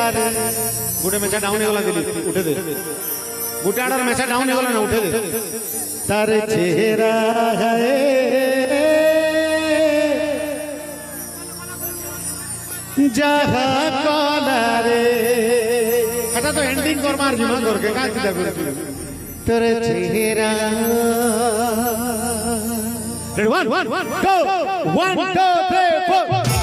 गुटे मेचा down गला दिली उठे दे गुटे आडर मेचा डाउन गला ना उठे दे तारे चेहरा है जहा कलारे हटा तो एंडिंग कर मार जीवन कर के का चिता कर तेरे चेहरा रेडी 1 गो 1 2 3 4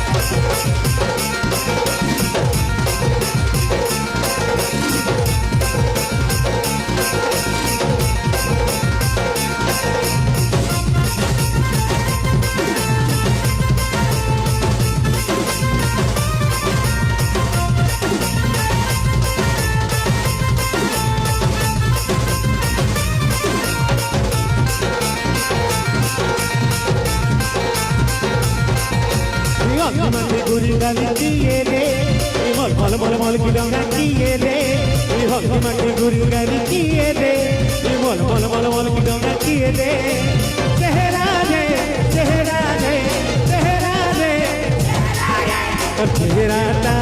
मने गुरी गाली किए रे मल मल मल मल की डांगा किए रे हल्दी मने गुरी गाली किए रे मल मल मल मल की डांगा किए रे चेहरा रे चेहरा रे चेहरा रे चेहरा ता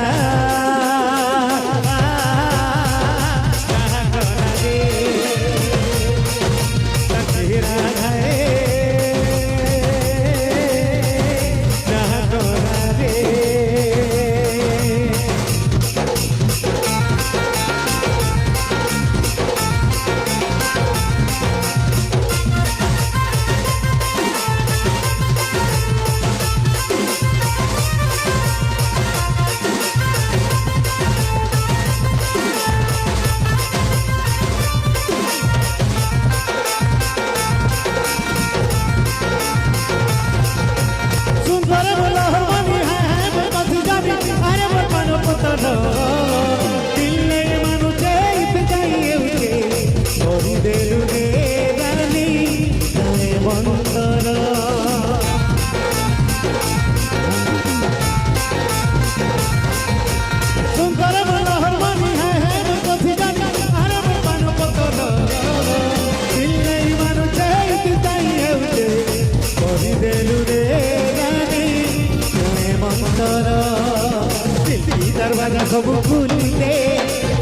दरवाजा सब खुली दे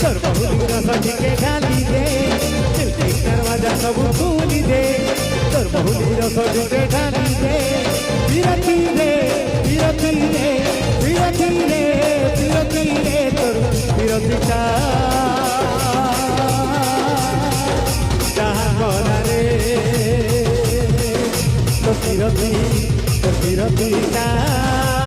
तोर बहुली रस के ढाली दे दरवाजा सब खुली दे तोर बहुली रस के ढाली दे विरती रे विरती रे विरती रे विरती रे तोर विरती का